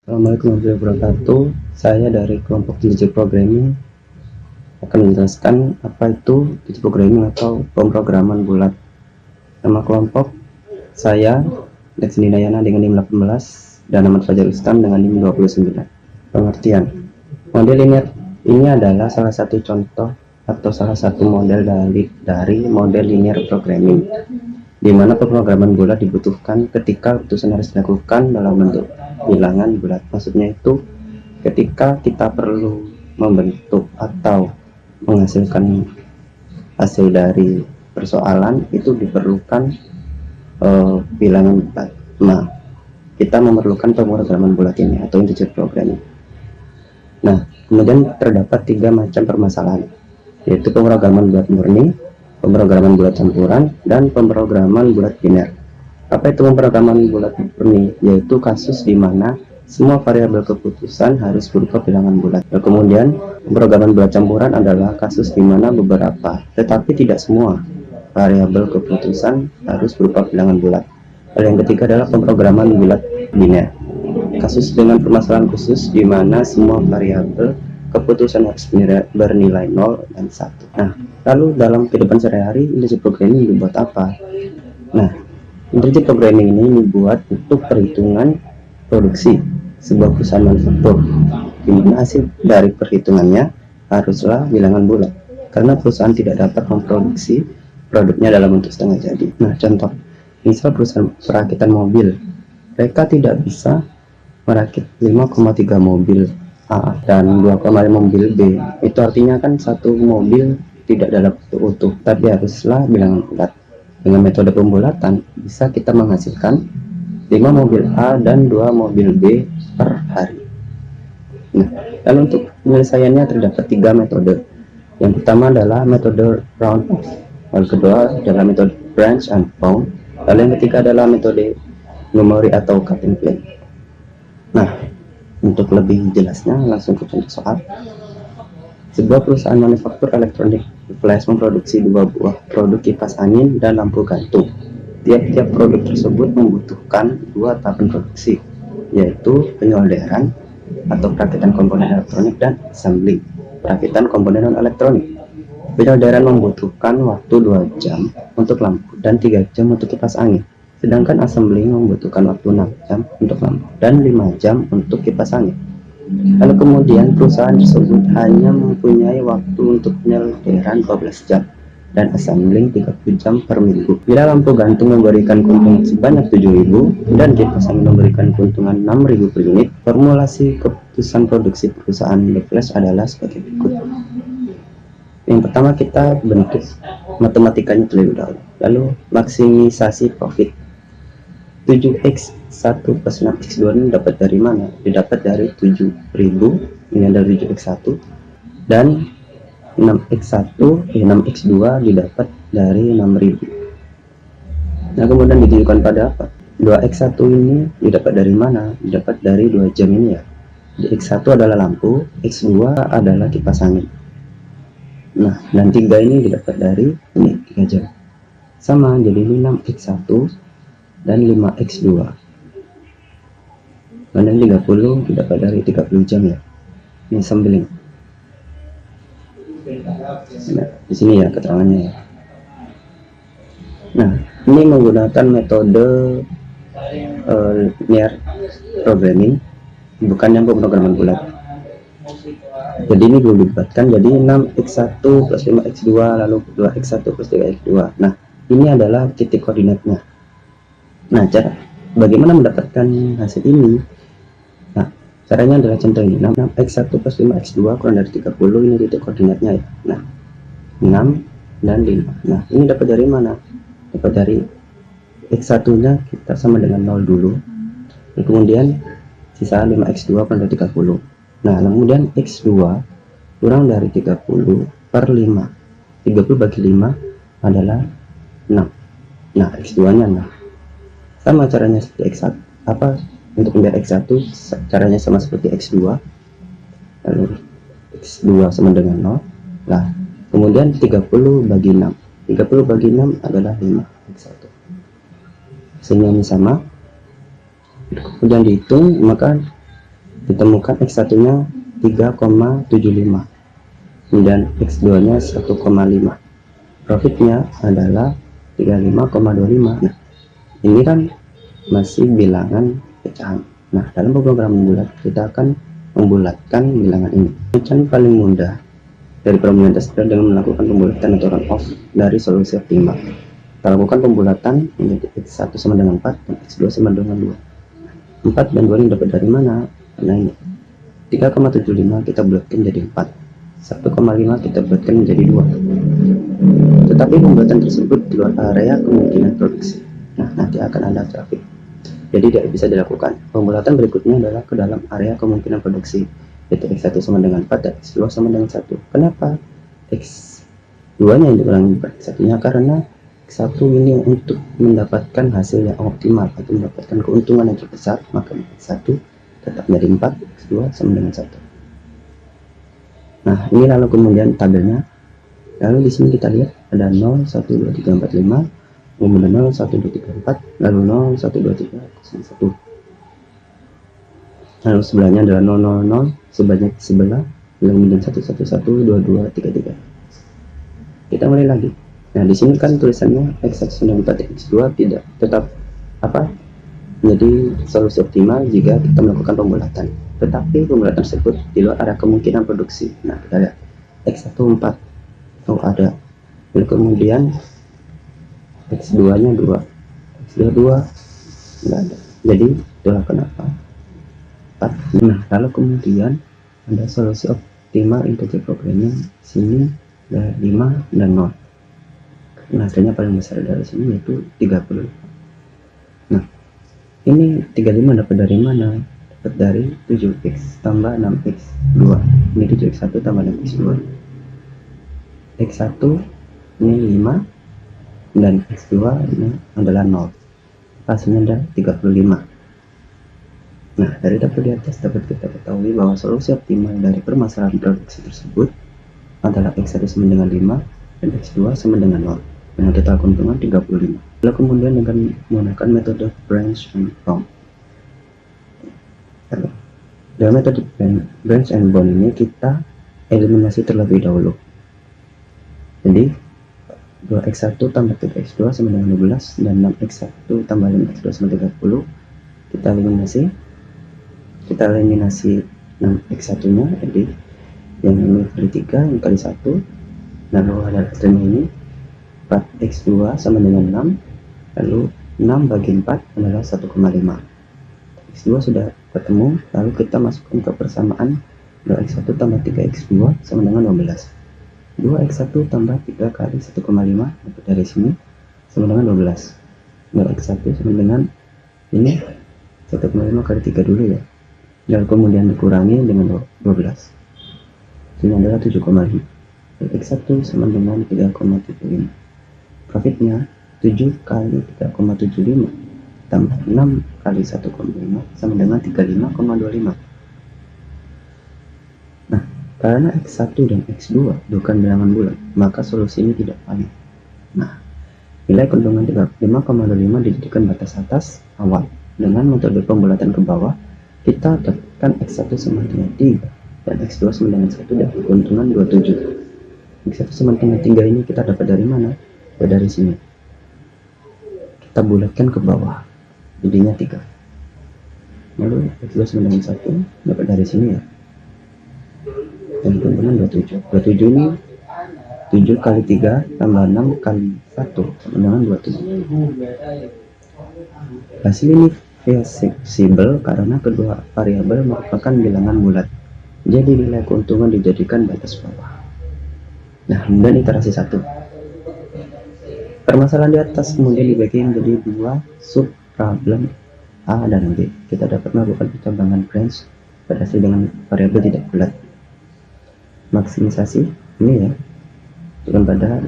Assalamualaikum warahmatullahi wabarakatuh. Saya dari kelompok Digital Programming akan menjelaskan apa itu Digital Programming atau pemrograman bulat. Nama kelompok saya Lexi Dayana dengan NIM 18 dan Ahmad Fajar Ustam dengan NIM 29. Pengertian: model linear ini adalah salah satu contoh atau salah satu model dari model linear programming, di mana pemrograman bulat dibutuhkan ketika keputusan harus dilakukan dalam bentuk bilangan bulat. Maksudnya itu ketika kita perlu membentuk atau menghasilkan hasil dari persoalan, itu diperlukan bilangan bulat. Nah, kita memerlukan pemrograman bulat ini atau integer programming. Nah, kemudian terdapat 3 macam permasalahan, yaitu pemrograman bulat murni, pemrograman bulat campuran, dan pemrograman bulat biner. Apa itu pemrograman bulat murni? Yaitu kasus di mana semua variabel keputusan harus berupa bilangan bulat. Dan kemudian pemrograman bulat campuran adalah kasus di mana beberapa, tetapi tidak semua variabel keputusan harus berupa bilangan bulat. Lalu yang ketiga adalah pemrograman bulat biner, kasus dengan permasalahan khusus di mana semua variabel keputusan harus bernilai 0 dan 1. Nah, lalu dalam kehidupan sehari-hari integer programming dibuat apa? Nah, integer programming ini dibuat untuk perhitungan produksi sebuah perusahaan manufaktur, di mana hasil dari perhitungannya haruslah bilangan bulat, karena perusahaan tidak dapat memproduksi produknya dalam bentuk setengah jadi. Nah, contoh, misal perusahaan perakitan mobil, mereka tidak bisa merakit 5,3 mobil A dan 2,5 mobil B. Itu artinya kan satu mobil tidak dalam bentuk utuh, tapi haruslah bilangan bulat. Dengan metode pembulatan bisa kita menghasilkan 5 mobil A dan 2 mobil B per hari. Nah, lalu untuk penyelesaiannya terdapat 3 metode. Yang pertama adalah metode round off, lalu kedua adalah metode branch and found, lalu yang ketiga adalah metode numeri atau cut and play. Nah, untuk lebih jelasnya langsung ke contoh soal. Sebuah perusahaan manufaktur elektronik Flash memproduksi 2 buah produk kipas angin dan lampu gantung. Tiap-tiap produk tersebut membutuhkan 2 tahapan produksi, yaitu penyolderan atau perakitan komponen elektronik dan assembly, perakitan komponen non-elektronik. Penyolderan membutuhkan waktu 2 jam untuk lampu dan 3 jam untuk kipas angin. Sedangkan assembly membutuhkan waktu 6 jam untuk lampu dan 5 jam untuk kipas angin. Lalu kemudian perusahaan tersebut hanya mempunyai waktu untuk penyolderan 12 jam dan assembling 30 jam per minggu. Bila lampu gantung memberikan keuntungan sebanyak 7.000 dan kipas angin memberikan keuntungan 6.000 per unit, formulasi keputusan produksi perusahaan The Flash adalah sebagai berikut. Yang pertama, kita bentuk matematikanya terlebih dahulu, lalu maksimisasi profit. 7x1 plus 6x2 ini dapat dari mana? Didapat dari 7.000, ini adalah 7x1, dan 6x2 didapat dari 6.000. Nah, kemudian ditujukan pada apa? 2x1 ini didapat dari mana? Didapat dari 2 jam ini ya. X1 adalah lampu, x2 adalah kipas angin. Nah, dan 3 ini didapat dari ini 3 jam. Sama, jadi ini 6x1 dan 5x2. Dan 30 didapat dari 30 jam ya. Ini sampling. Nah, di sini ya keterangannya ya. Nah, ini menggunakan metode linear programming, bukan yang pemrograman bulat. Jadi ini belum dibuatkan, jadi 6x1 plus 5x2 lalu 2x1 plus 3x2. Nah, ini adalah titik koordinatnya. Nah, cara bagaimana mendapatkan hasil ini? Nah, caranya adalah contoh ini, 6x1 plus 5x2 kurang dari 30, ini titik koordinatnya ya. Nah, 6 dan 5. Nah, ini dapat dari mana? Dapat dari x1 nya kita sama dengan 0 dulu, dan kemudian sisa 5x2 kurang dari 30. Nah, kemudian x2 kurang dari 30 per 5. 30 bagi 5 adalah 6. Nah, x2 nya 6. Sama caranya seperti x1, untuk mencari x1 caranya sama seperti x2, lalu x2 sama dengan 0. Nah, kemudian 30 bagi 6 adalah 5 x1. Hasilnya ini sama, kemudian dihitung, maka ditemukan X1 nya 3,75 dan X2 nya 1,5. Profitnya adalah 35,25. Nah, ini kan masih bilangan pecahan. Nah, dalam pemrograman bulat kita akan membulatkan bilangan ini. Cara paling mudah dari permainan tersebut dengan melakukan pembulatan atau run off dari solusi optimal. Kita lakukan pembulatan menjadi X1 sama dengan 4 dan X2 sama dengan 2. 4 dan 2 ini dapat dari mana? Karena ini 3,75 kita bulatkan jadi 4, 1,5 kita bulatkan menjadi 2. Tetapi pembuatan tersebut di luar area kemungkinan produksi. Nah, nanti akan ada trafik, jadi tidak bisa dilakukan. Pembulatan berikutnya adalah ke dalam area kemungkinan produksi, yaitu X1 sama dengan 4 dan X2 sama dengan 1. Kenapa X2 nya yang dikurangi 4, X1 nya? Karena X1 ini untuk mendapatkan hasil yang optimal atau mendapatkan keuntungan yang terbesar, maka X1 tetap menjadi 4, X2 sama dengan 1. Nah, ini lalu kemudian tabelnya. Lalu di sini kita lihat ada 0, 1, 2, 3, 4, 5, kemudian 0, 1, 2, 3, 4, lalu 0, 1, 2, 3, 1. Lalu sebelahnya adalah 0, 0, 0, sebanyak sebelah, lalu kemudian 1, 1, 1, 2, 2, 3, 3. Kita mulai lagi. Nah, di sini kan tulisannya X1 dan 4 X2 tidak tetap menjadi solusi optimal jika kita melakukan pembulatan. Tetapi pembulatan tersebut di luar area kemungkinan produksi. Nah, kita lihat X1 4. Oh, ada. Lalu kemudian X2 nya 2, X2 2 enggak ada. Jadi itulah kenapa 4. Nah, lalu kemudian ada solusi optimal integer programming. Sini ada 5 dan 0. Nah, hasilnya paling besar dari sini yaitu 30. Nah, ini 35 dapat dari mana? Dapat dari 7x tambah 6x2. Ini 7x1 tambah 6x2. X1 ini 5 dan X2 ini adalah 0. Hasilnya ada 35. Nah, dari tabel di atas dapat kita ketahui bahwa solusi optimal dari permasalahan produksi tersebut adalah X1 sama dengan 5 dan X2 sama dengan 0 dengan total keuntungan 35. Lalu kemudian dengan menggunakan metode branch and bound. Dalam metode branch and bound ini kita eliminasi terlebih dahulu. Jadi 2x1 tambah 3x2 sama dengan 12 dan 6x1 tambah 5x2 sama 30. Kita eliminasi 6x1 nya, jadi yang ini kali 3, yang kali 1, lalu ada hasilnya ini 4x2 sama dengan 6, lalu 6 bagi 4 adalah 1,5. X2 sudah ketemu, lalu kita masukkan ke persamaan 2x1 tambah 3x2 sama dengan 12. 2x1 tambah 3 kali 1,5 dapat dari sini sama dengan 12. 2x1 sama dengan ini 1,5 kali 3 dulu ya, lalu kemudian dikurangi dengan 12. Ini adalah 7,5. X1 sama dengan 3,75. Profitnya 7 kali 3,75 tambah 6 kali 1,5 sama dengan 35,25. Nah, karena X1 dan X2 bukan bilangan bulat, maka solusi ini tidak valid. Nah, nilai keuntungan 35,25 dijadikan batas atas awal. Dengan metode pembulatan ke bawah, kita dapatkan X1 sama dengan 3 dan X2 sama dengan 1 dan keuntungan 27. X1 sama dengan 3 ini kita dapat dari mana? Dari sini. Kita bulatkan ke bawah, jadinya 3. Lalu X2 sama dengan 1 dapat dari sini ya, dan keuntungan 27. 27 ini 7 kali 3 tambah 6 kali 1 sama dengan 27. Hasil ini fleksibel karena kedua variabel merupakan bilangan bulat, jadi nilai keuntungan dijadikan batas bawah. Nah, kemudian iterasi 1. Permasalahan di atas kemudian dibagi menjadi 2 sub problem A dan B. Kita dapat melakukan pencabangan branch berdasar dengan variabel tidak bulat. Maksimisasi ini ya, dengan pada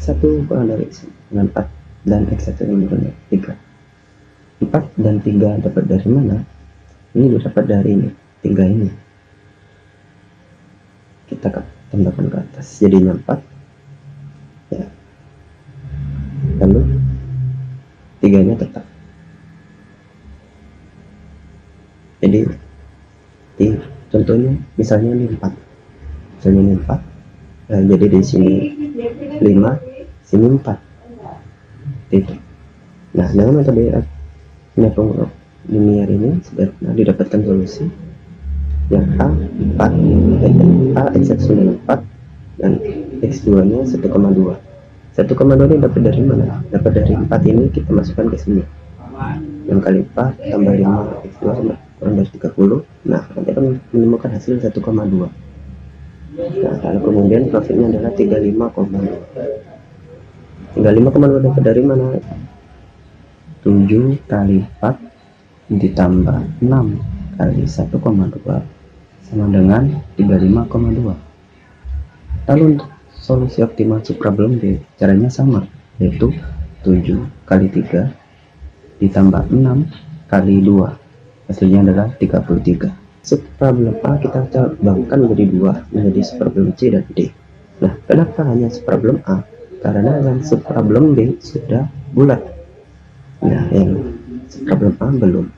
1 kurang dari X dengan 4 dan X1 yang kurang dari 3. 4 dan 3 dapat dari mana? Ini dapat dari ini, 3 ini. Kita tambahkan ke atas, jadinya 4 ya. Lalu 3 nya tetap. Jadi Contohnya misalnya ini 4, misalnya ini 4, nah, jadi di sini 5, sini 4 titik. Nah, dengan metode penyambung linear ini sebaiknya didapatkan solusi yang A 4, A x1 4 dan x2 nya 1,2. 1,2 ini dapat dari mana? Dapat dari 4 ini kita masukkan ke sini, 6 kali 4 tambah 5 x2 kurang dari 30. Nah, nanti akan menemukan hasil 1,2. Nah, lalu kemudian profitnya adalah 35,2. 35,2 dapat dari mana? 7 kali 4 ditambah 6 kali 1,2 sama dengan 35,2. Lalu untuk solusi optimal subproblem D caranya sama, yaitu 7 kali 3 ditambah 6 kali 2, hasilnya adalah 33. Subproblem A kita cabangkan menjadi 2, menjadi subproblem C dan D. Nah, kenapa hanya subproblem A? Karena yang subproblem B sudah bulat. Nah, yang subproblem A belum.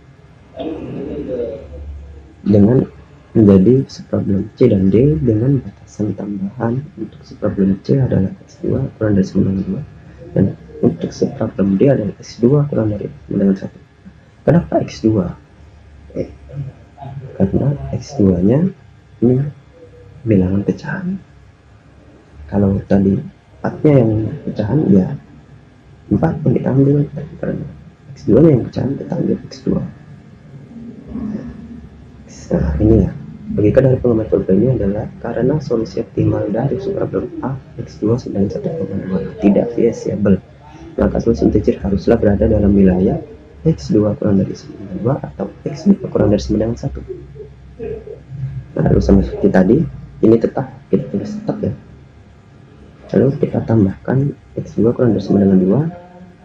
Dengan menjadi subproblem C dan D dengan batasan tambahan. Untuk subproblem C adalah x2 kurang dari 9,2 dan untuk subproblem D adalah x2 kurang dari 9,1. Kenapa x2? Karena x2 nya ini bilangan pecahan. Kalau tadi 4 nya yang pecahan, ya 4 yang kita ambil, karena x2 nya yang pecahan kita ambil x2. Nah, ini ya, logika dari pengembangan problem ini adalah karena solusi optimal dari subproblem A x2 sedang 1,2 tidak variabel, maka solusi integer haruslah berada dalam wilayah x2 kurang dari 9,2 atau x2 kurang dari 9,1. Nah, lalu sama seperti tadi, ini tetap kita tulis tetap ya. Lalu kita tambahkan x2 kurang dari 9,2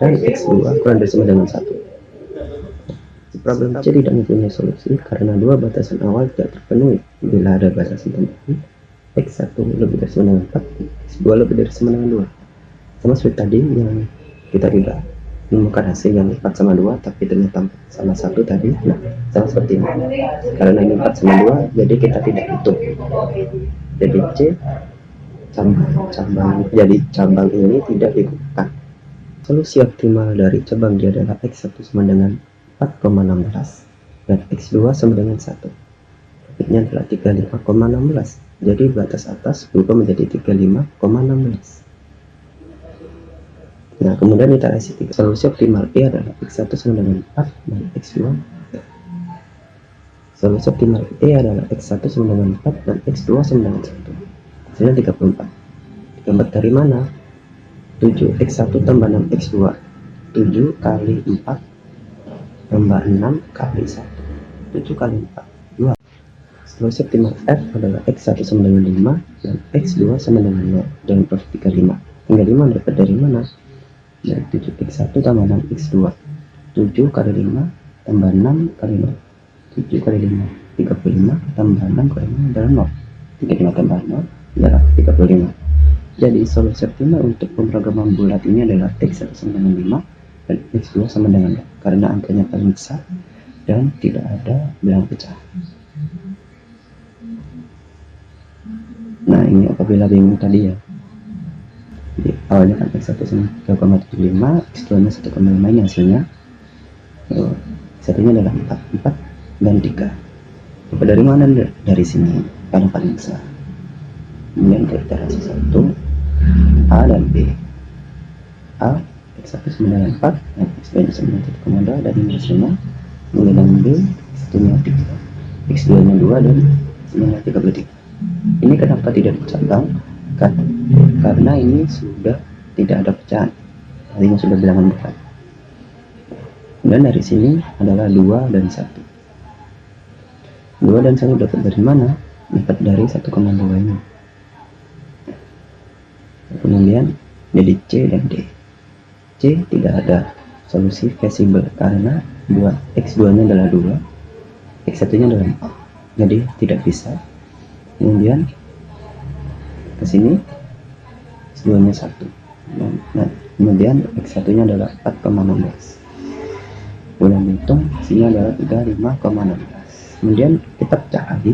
dan x2 kurang dari 9,1. Problem C tidak mempunyai solusi karena dua batasan awal tidak terpenuhi. Bila ada batasan tambahan x1 lebih dari 9,4, x2 lebih dari 9,2. Sama seperti tadi yang kita tidak menemukan hasil yang 4 sama 2 tapi ternyata sama 1 tadi. Nah, sama seperti ini. Karena ini 4 sama 2, jadi kita tidak hitung. Jadi C cabang ini tidak digunakan. Solusi optimal dari cabang D adalah x1 sama dengan 4,16 dan x2 sama dengan 1. Profitnya adalah 35,16. Jadi batas atas berubah menjadi 35,16. Nah, kemudian kita isi 3. Solusi optimal E adalah x1 sama dengan 4 dan x2. Solusi optimal E adalah x1 sama dengan 4 dan x2 sama dengan 1. Hasilnya 34. 34 dari mana? 7 x1 tambah 6 x2. 7 kali 4 tambah 6 kali 1. 7 kali 4 2. Solusi optimal F adalah x1 sama dengan 5 dan x2 sama dengan 0 dengan profit 35. Tinggal 5 dapat dari mana? Dari 7x1 tambah 6x2. 7 kali 5 tambah 6 kali 0. 7 kali 5 35 tambah 6 kali 0 adalah 0. 35 tambah 0 adalah 35. Jadi solusi optimal untuk pemrograman bulat ini adalah x1 sama dengan 5 dan x2 sama dengan 0 karena angkanya paling besar dan tidak ada bilangan pecah. Nah, ini apabila bingung tadi ya, jadi, awalnya kan x1 sama 3,75, x2 nya 1,5, ini hasilnya satunya adalah 4 dan 3. Dapat dari mana? Dari sini, karena paling besar. Kemudian kita kasih 1 A dan B. A x1 sama dengan 4 dan x2 nya sama dengan 1,2 dan ini hasilnya. Kemudian B x1 nya 3, x2 nya 2 dan hasilnya 33. Ini kenapa tidak dicabang? Karena ini sudah tidak ada pecahan, artinya sudah bilangan bulat. Dan dari sini adalah 2 dan 1. 2 dan 1 dapat dari mana? Dapat dari 1,2 ini. Kemudian jadi C dan D. C tidak ada solusi feasible karena x2 nya adalah 2, x1 nya adalah 4, jadi tidak bisa. Kemudian ke sini x2 nya 1. Nah, kemudian x1 nya adalah 4,16. Kemudian hitung hasilnya adalah 35,16. Kemudian kita pecah lagi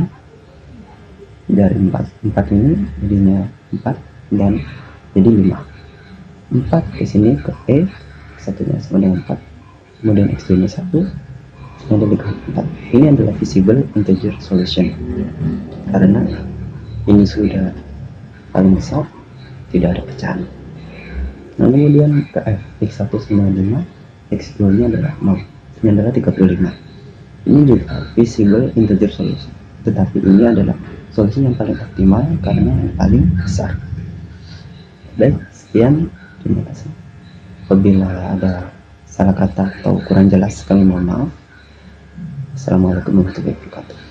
dari 4 ini jadinya 4 dan jadi 5. 4 ke sini ke E, satunya sama dengan 4, kemudian X2 nya 1, ini adalah 4. Ini adalah visible integer solution karena ini sudah paling besar, tidak ada pecahan. Nah, kemudian ke F, X1 sama dengan 5, X2 nya adalah 0, ini adalah 35. Ini juga visible integer solution, tetapi ini adalah solusi yang paling optimal karena yang paling besar. Baik, sekian, terima kasih. Apabila ada salah kata atau kurang jelas, kami mohon maaf. Assalamualaikum warahmatullahi wabarakatuh.